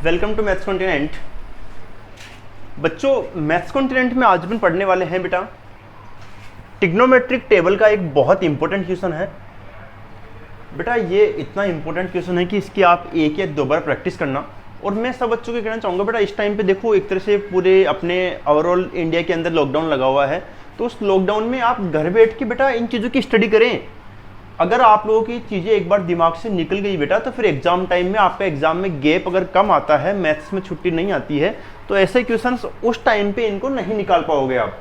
Welcome to maths continent. बच्चों, maths continent में आज भी पढ़ने वाले हैं बेटा ट्रिग्नोमेट्रिक टेबल का एक बहुत इंपॉर्टेंट क्वेश्चन है। बेटा ये इतना इंपॉर्टेंट क्वेश्चन है कि इसकी आप एक या दो बार प्रैक्टिस करना। और मैं सब बच्चों को कहना चाहूँगा बेटा, इस टाइम पे देखो एक तरह से पूरे अपने ओवरऑल इंडिया के अंदर लॉकडाउन लगा हुआ है, तो उस लॉकडाउन में आप घर बैठ के बेटा इन चीज़ों की स्टडी करें। अगर आप लोगों की चीज़ें एक बार दिमाग से निकल गई बेटा, तो फिर एग्जाम टाइम में आपका एग्जाम में गैप अगर कम आता है, मैथ्स में छुट्टी नहीं आती है, तो ऐसे क्वेश्चंस उस टाइम पे इनको नहीं निकाल पाओगे आप।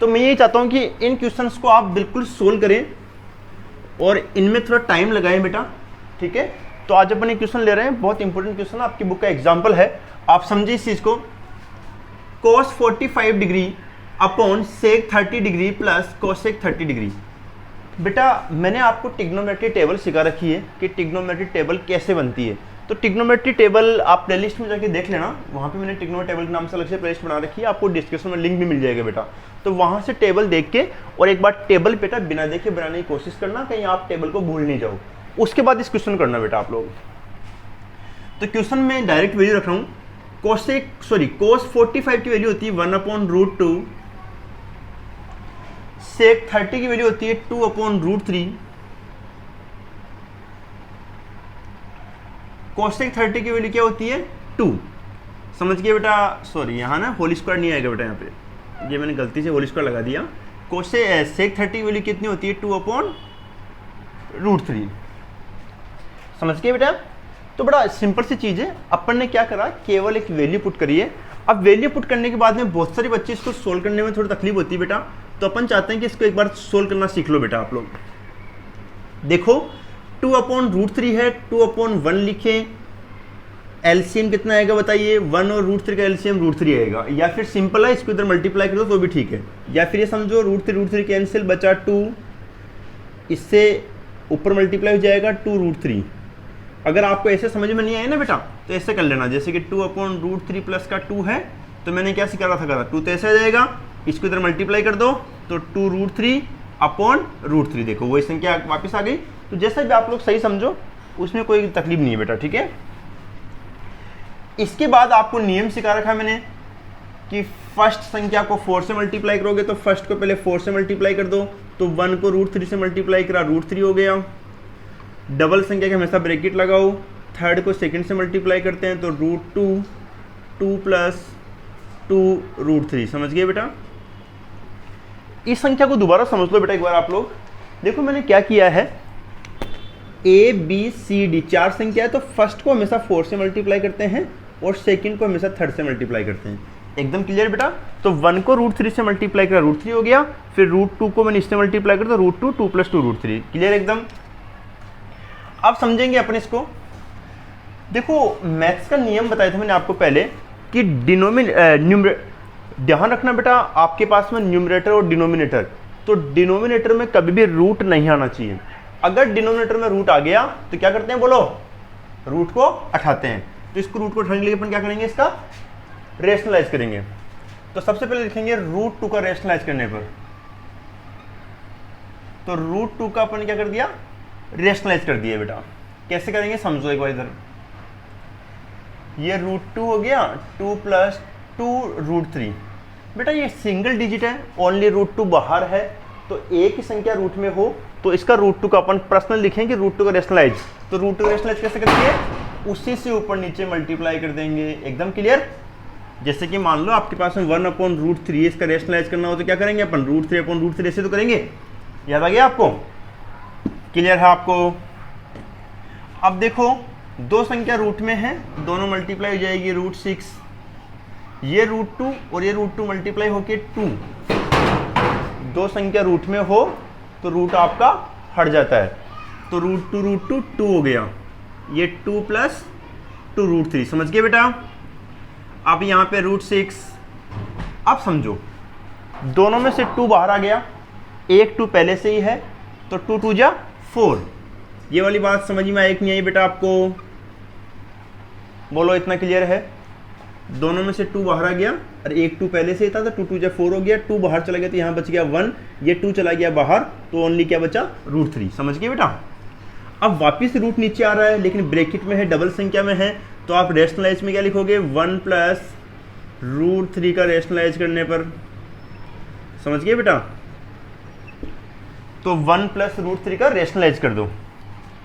तो मैं यही चाहता हूँ कि इन क्वेश्चंस को आप बिल्कुल सोल्व करें और इनमें थोड़ा टाइम लगाएं बेटा, ठीक है। तो आज अपन एक क्वेश्चन ले रहे हैं, बहुत इंपॉर्टेंट क्वेश्चन, आपकी बुक का एग्जाम्पल है, आप समझिए इस चीज़ को। cos 45 degree upon sec 30 degree plus cosec 30 degree. बेटा मैंने आपको ट्रिग्नोमेट्री टेबल सिखा रखी है कि ट्रिग्नोमेट्री टेबल कैसे बनती है। तो ट्रिग्नोमेट्री टेबल आप प्लेलिस्ट में जाके देख लेना, वहाँ पे मैंने ट्रिग्नोमेट्री टेबल के नाम से अलग से प्लेलिस्ट बना रखी है, आपको डिस्क्रिप्शन में लिंक भी मिल जाएगा बेटा। तो वहाँ से टेबल देख के और एक बार टेबल बेटा बिना देखे बनाने की कोशिश करना, कहीं आप टेबल को भूल नहीं जाओ। उसके बाद इस क्वेश्चन करना बेटा आप लोग। तो क्वेश्चन में डायरेक्ट वैल्यू रख रहा हूँ। cos 45 की वैल्यू होती है 1/√2, sec 30 की वैल्यू होती है 2/√3, cosec 30 की वैल्यू क्या होती है 2। समझ गए बेटा? सॉरी यहाँ ना होल स्क्वायर नहीं आएगा बेटा, यहाँ पे ये मैंने गलती से होल स्क्वायर लगा दिया। sec 30 की वैल्यू कितनी होती है 2/√3। समझ गए बेटा? तो बड़ा सिंपल सी चीज़ है, अपन ने क्या करा, केवल एक वैल्यू पुट करी है। अब वैल्यू पुट करने के बाद में बहुत सारे बच्चे इसको सोल्व करने में थोड़ी तकलीफ होती है बेटा, तो अपन चाहते हैं कि इसको एक बार सोल्व करना सीख लो बेटा आप लोग। देखो 2/√3 है, 2/1 लिखें, एलसीएम कितना आएगा बताइए? 1 और √3 का एलसीएम √3 आएगा, या फिर सिंपल है इसको इधर मल्टीप्लाई कर दो तो भी ठीक है, या फिर ये समझो √3 कैंसिल, बचा 2, इससे ऊपर मल्टीप्लाई हो जाएगा 2√3। अगर आपको ऐसे समझ में नहीं आए ना बेटा, तो ऐसे कर लेना, जैसे कि 2/√3 प्लस का 2 है, तो मैंने क्या सिखा रहा था, 2 तो ऐसे आ जाएगा, इसको इधर मल्टीप्लाई कर दो तो 2√3/√3। देखो वही संख्या वापस आ गई। तो जैसा भी आप लोग सही समझो, उसमें कोई तकलीफ नहीं है बेटा, ठीक है। इसके बाद आपको नियम सिखा रखा है मैंने कि फर्स्ट संख्या को 4 से मल्टीप्लाई करोगे तो फर्स्ट को पहले 4 से मल्टीप्लाई कर दो, तो 1 को √3 से मल्टीप्लाई करा, √3 हो गया। डबल संख्या के हमेशा ब्रैकेट लगाओ, थर्ड को सेकंड से मल्टीप्लाई करते हैं तो √2, 2 + 2√3। समझ गए बेटा? इस संख्या को दोबारा समझ लो बेटा एक बार आप लोग। देखो मैंने क्या किया है, A B C D 4 संख्या है, तो फर्स्ट को हमेशा 4 से मल्टीप्लाई करते हैं और सेकंड को हमेशा थर्ड से मल्टीप्लाई करते हैं। एकदम क्लियर बेटा? तो 1 को √3 से मल्टीप्लाई करा, √3 हो गया, फिर √2 को मैंने इससे मल्टीप्लाई करा, तो √2, 2 + 2√3। क्लियर एकदम? अब समझेंगे अपन इसको। देखो मैथ्स का नियम बताया था मैंने आपको पहले कि ध्यान रखना बेटा, आपके पास में न्यूमरेटर और डिनोमिनेटर, तो डिनोमिनेटर में कभी भी रूट नहीं आना चाहिए। अगर डिनोमिनेटर में रूट आ गया तो क्या करते हैं, बोलो? रूट को हटाते हैं। तो इसको रूट को हटाने के लिए अपन क्या करेंगे, इसका रेशनलाइज करेंगे। तो सबसे पहले लिखेंगे √2 का रेशनलाइज करने पर, तो √2 का अपन क्या कर दिया, रेशनलाइज कर दिया बेटा। कैसे करेंगे समझो एक बार इधर। ये √2 हो गया, 2 + 2√3। बेटा ये सिंगल डिजिट है, ओनली √2 बाहर है, तो एक ही संख्या रूट में हो तो इसका √2 का अपन पर्सनल लिखेंगे, √2 का रेशनलाइज। तो √2 का रेशनलाइज कैसे करेंगे, उसी से ऊपर नीचे मल्टीप्लाई कर देंगे। एकदम क्लियर? जैसे कि मान लो आपके पास में 1/√3, इसका रेशनलाइज करना हो तो क्या करेंगे अपन, √3/√3 ऐसे तो करेंगे। याद आ गया आपको? क्लियर है आपको? अब देखो दो संख्या रूट में है, दोनों मल्टीप्लाई हो जाएगी, √6, ये √2 और ये √2 मल्टीप्लाई होके 2। दो संख्या रूट में हो तो रूट आपका हट जाता है, तो √2 2 हो गया, ये 2 + 2√3। समझ गए बेटा? अब यहाँ पे √6। अब समझो दोनों में से 2 बाहर आ गया, एक 2 पहले से ही है, तो 2 × 2 = 4। ये वाली बात समझ में आई कि नहीं आई बेटा आपको? बोलो इतना क्लियर है? दोनों में से 2 बाहर आ गया और एक 2 पहले से ही था, तो 2 × 2 = 4 हो गया, 2 बाहर चला गया तो यहाँ बच गया 1, ये 2 चला गया बाहर, तो ओनली क्या बचा, √3। समझ गए बेटा? अब वापिस रूट नीचे आ रहा है, लेकिन ब्रैकेट में है, डबल संख्या में है, तो आप रेशनलाइज में क्या लिखोगे, 1 प्लस रूट 3 का रेशनलाइज करने पर, समझ गए बेटा। तो 1 प्लस रूट 3 का रेशनलाइज कर दो।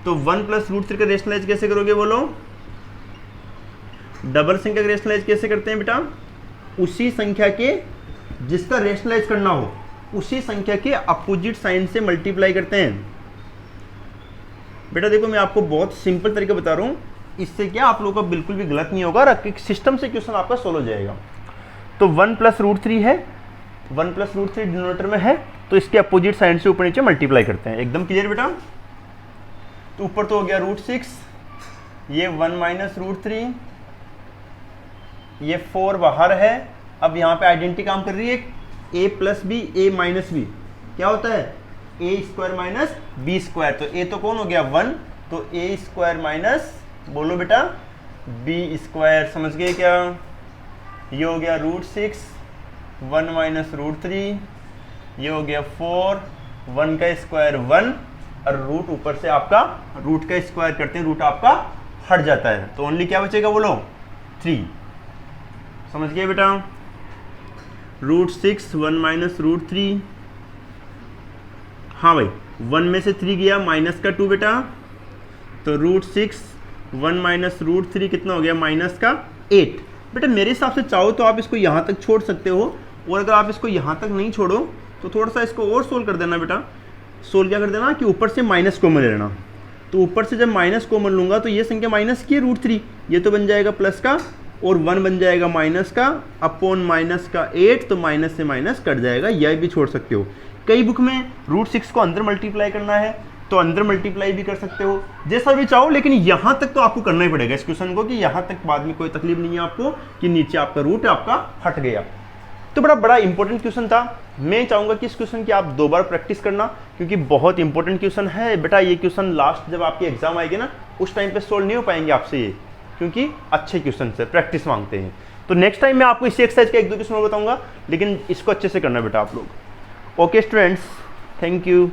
तो 1 प्लस रूट 3 का रेशनलाइज कैसे करोगे बोलो, डबल संख्या का रेशनलाइज कैसे करते हैं बेटा, उसी संख्या के जिसका रेशनलाइज करना हो उसी संख्या के अपोजिट साइन से मल्टीप्लाई करते हैं। बेटा देखो मैं आपको बहुत सिंपल तरीका बता रहा हूं, इससे क्या आप लोगों का बिल्कुल भी गलत नहीं होगा, सिस्टम से क्वेश्चन आपका सोल्व हो जाएगा। तो 1 प्लस रूट 3 है, 1 प्लस रूट 3 डिनोमिनेटर में है, तो इसके अपोजिट साइन से ऊपर नीचे मल्टीप्लाई करते हैं। एकदम क्लियर बेटा। तो ऊपर तो हो गया रूट 6, ये 1 माइनस रूट 3, ये 4 बाहर है। अब यहाँ पे आइडेंटिटी काम कर रही है, a plus B A minus B क्या होता है, A square minus B square. तो a तो कौन हो गया 1, तो ए स्क्वायर माइनस बोलो बेटा बी स्क्वायर, समझ गए क्या। ये हो गया रूट 6, 1 माइनस रूट 3, ये हो गया 4, 1 का स्क्वायर 1, और रूट ऊपर से आपका रूट का स्क्वायर करते हैं, रूट आपका हट जाता है, तो ओनली क्या बचेगा बोलो 3, समझ गए बेटा। रूट 6 1 माइनस रूट 3, हाँ भाई 1 में से 3 गया माइनस का 2 बेटा, तो रूट 6 1 माइनस रूट 3 कितना हो गया माइनस का 8। बेटा मेरे हिसाब से चाहो तो आप इसको यहाँ तक छोड़ सकते हो, और अगर आप इसको यहाँ तक नहीं छोड़ो तो थोड़ा सा इसको और सोल्व कर देना बेटा। सोल्व क्या कर देना कि ऊपर से माइनस कॉमन ले लेना, तो ऊपर से जब माइनस कॉमन लूँगा तो ये संख्या माइनस की है रूट 3, ये तो बन जाएगा प्लस का, और 1 बन जाएगा माइनस का अपॉन माइनस का 8, तो माइनस से माइनस कट जाएगा, यह भी छोड़ सकते हो। कई बुक में रूट 6 को अंदर मल्टीप्लाई करना है तो अंदर मल्टीप्लाई भी कर सकते हो, जैसा भी चाहो, लेकिन यहाँ तक तो आपको करना ही पड़ेगा इस क्वेश्चन को, कि यहाँ तक बाद में कोई तकलीफ नहीं है आपको कि नीचे आपका रूट आपका हट गया। तो बड़ा इंपॉर्टेंट क्वेश्चन था। मैं चाहूंगा कि इस क्वेश्चन की आप 2 बार प्रैक्टिस करना, क्योंकि बहुत इंपॉर्टेंट क्वेश्चन है बेटा। ये क्वेश्चन लास्ट जब आपकी एग्जाम आएगी ना, उस टाइम पे सोल्व नहीं हो पाएंगे आपसे ये, क्योंकि अच्छे क्वेश्चन से प्रैक्टिस मांगते हैं। तो नेक्स्ट टाइम मैं आपको इसी एक्सरसाइज का 1-2 क्वेश्चन और बताऊंगा, लेकिन इसको अच्छे से करना बेटा आप लोग। Okay students, thank you.